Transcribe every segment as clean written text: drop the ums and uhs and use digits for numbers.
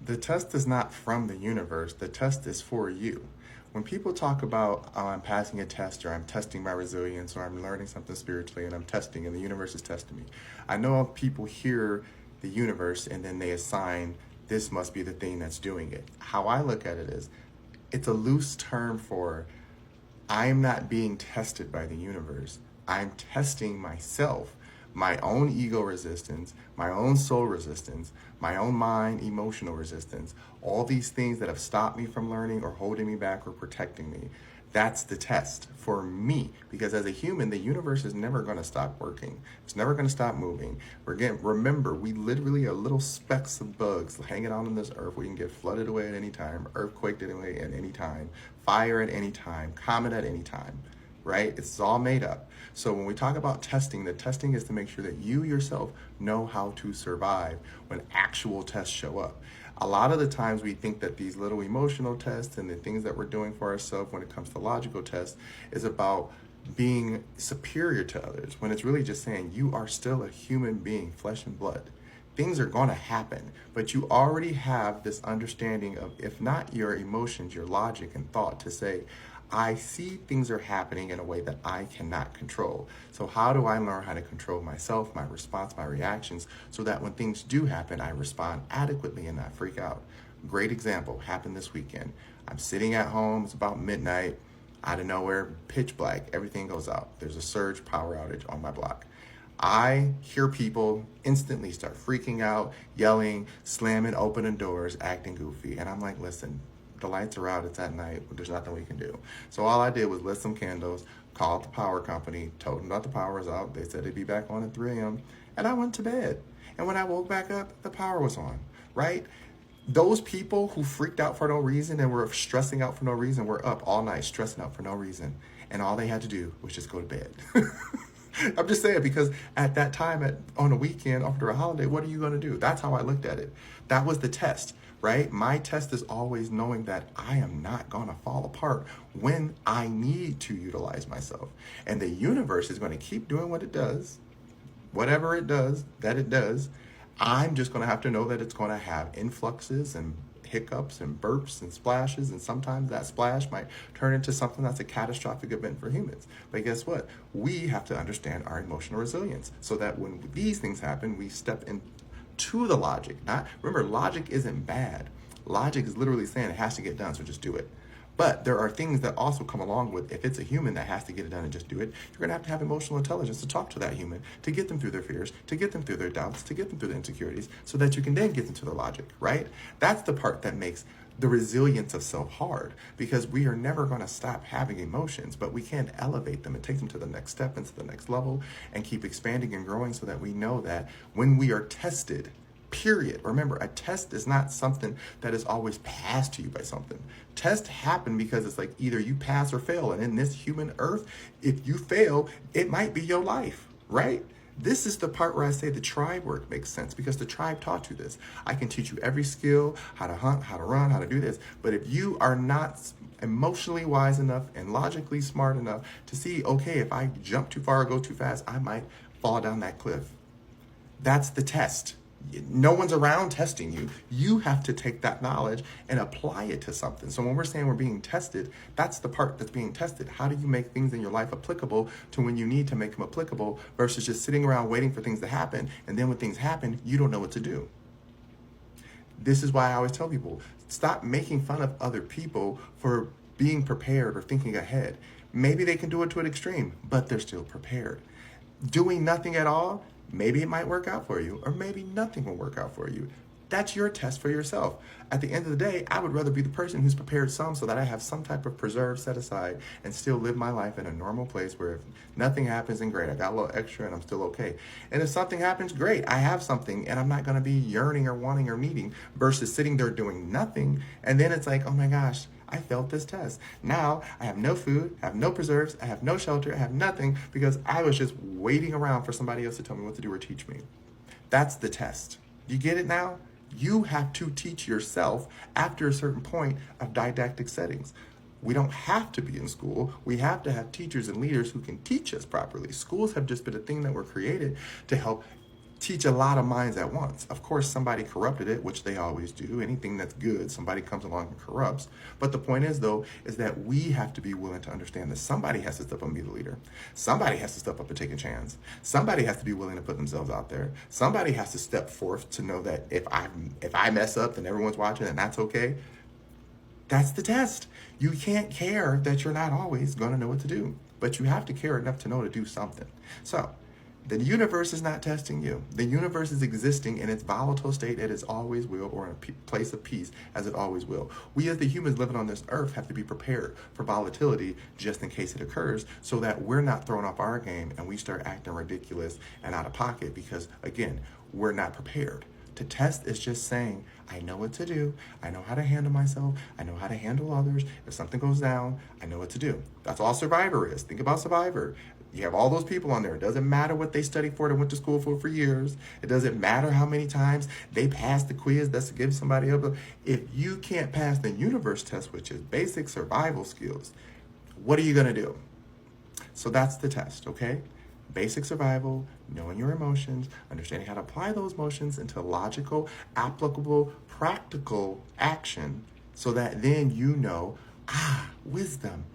The test is not from the universe, the test is for you. When people talk about, oh, I'm passing a test, or I'm testing my resilience, or I'm learning something spiritually and I'm testing and the universe is testing me, I know people hear the universe and then they assign this must be the thing that's doing it. How I look at it is it's a loose term for I'm not being tested by the universe. I'm testing myself, my own ego resistance, my own soul resistance, my own mind emotional resistance, all these things that have stopped me from learning or holding me back or protecting me. That's the test for me, because as a human, the universe is never going to stop working. It's never going to stop moving. Remember, we literally are little specks of bugs hanging out on this earth. We can get flooded away at any time, earthquaked away at any time, fire at any time, comet at any time, right? It's all made up. So when we talk about testing, the testing is to make sure that you yourself know how to survive when actual tests show up. A lot of the times we think that these little emotional tests and the things that we're doing for ourselves when it comes to logical tests is about being superior to others, when it's really just saying you are still a human being, flesh and blood. Things are going to happen, but you already have this understanding of, if not your emotions, your logic and thought to say, I see things are happening in a way that I cannot control. So how do I learn how to control myself, my response, my reactions, so that when things do happen, I respond adequately and not freak out? Great example happened this weekend. I'm sitting at home, it's about midnight, out of nowhere, pitch black, everything goes out. There's a surge power outage on my block. I hear people instantly start freaking out, yelling, slamming, opening doors, acting goofy. And I'm like, listen, the lights are out, it's at night, there's nothing we can do. So all I did was lit some candles, called the power company, told them that the power was out. They said they'd be back on at 3 a.m. And I went to bed. And when I woke back up, the power was on, right? Those people who freaked out for no reason and were stressing out for no reason were up all night stressing out for no reason. And all they had to do was just go to bed. I'm just saying, because at that time, on a weekend after a holiday, what are you going to do? That's how I looked at it. That was the test, right? My test is always knowing that I am not going to fall apart when I need to utilize myself. And the universe is going to keep doing what it does, whatever it does, that it does. I'm just going to have to know that it's going to have influxes and hiccups and burps and splashes, and sometimes that splash might turn into something that's a catastrophic event for humans. But guess what? We have to understand our emotional resilience so that when these things happen, we step into the logic. Not remember, logic isn't bad. Logic is literally saying it has to get done, so just do it. But there are things that also come along with, if it's a human that has to get it done and just do it, you're going to have emotional intelligence to talk to that human, to get them through their fears, to get them through their doubts, to get them through their insecurities, so that you can then get into the logic, right? That's the part that makes the resilience of self hard, because we are never going to stop having emotions, but we can elevate them and take them to the next step, into the next level, and keep expanding and growing so that we know that when we are tested, period. Remember, a test is not something that is always passed to you by something. Tests happen because it's like either you pass or fail. And in this human earth, if you fail, it might be your life, right? This is the part where I say the tribe work makes sense, because the tribe taught you this. I can teach you every skill, how to hunt, how to run, how to do this. But if you are not emotionally wise enough and logically smart enough to see, okay, if I jump too far or go too fast, I might fall down that cliff. That's the test. No one's around testing you. You have to take that knowledge and apply it to something. So when we're saying we're being tested, that's the part that's being tested. How do you make things in your life applicable to when you need to make them applicable, versus just sitting around waiting for things to happen, and then when things happen, you don't know what to do. This is why I always tell people, stop making fun of other people for being prepared or thinking ahead. Maybe they can do it to an extreme, but they're still prepared. Doing nothing at all, maybe it might work out for you, or maybe nothing will work out for you. That's your test for yourself. At the end of the day, I would rather be the person who's prepared some, so that I have some type of preserve set aside and still live my life in a normal place where if nothing happens, then great, I got a little extra and I'm still okay. And if something happens, great, I have something and I'm not going to be yearning or wanting or needing, versus sitting there doing nothing. And then it's like, oh my gosh, I failed this test. Now I have no food, I have no preserves, I have no shelter, I have nothing, because I was just waiting around for somebody else to tell me what to do or teach me. That's the test. You get it now? You have to teach yourself after a certain point of didactic settings. We don't have to be in school. We have to have teachers and leaders who can teach us properly. Schools have just been a thing that were created to help teach a lot of minds at once. Of course, somebody corrupted it, which they always do. Anything that's good, somebody comes along and corrupts. But the point is, though, is that we have to be willing to understand that somebody has to step up and be the leader. Somebody has to step up and take a chance. Somebody has to be willing to put themselves out there. Somebody has to step forth to know that if I mess up, then everyone's watching, and that's okay. That's the test. You can't care that you're not always going to know what to do, but you have to care enough to know to do something. So the universe is not testing you. The universe is existing in its volatile state as it always will, or in a place of peace as it always will. We as the humans living on this earth have to be prepared for volatility just in case it occurs, so that we're not thrown off our game and we start acting ridiculous and out of pocket because, again, we're not prepared. To test is just saying, I know what to do. I know how to handle myself. I know how to handle others. If something goes down, I know what to do. That's all Survivor is. Think about Survivor. You have all those people on there. It doesn't matter what they studied for, they went to school for years. It doesn't matter how many times they passed the quiz that's to give somebody up. If you can't pass the universe test, which is basic survival skills, what are you going to do? So that's the test, okay? Basic survival, knowing your emotions, understanding how to apply those emotions into logical, applicable, practical action, so that then you know, wisdom,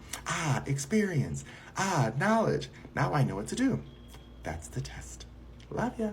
experience, knowledge. Now I know what to do. That's the test. Love ya.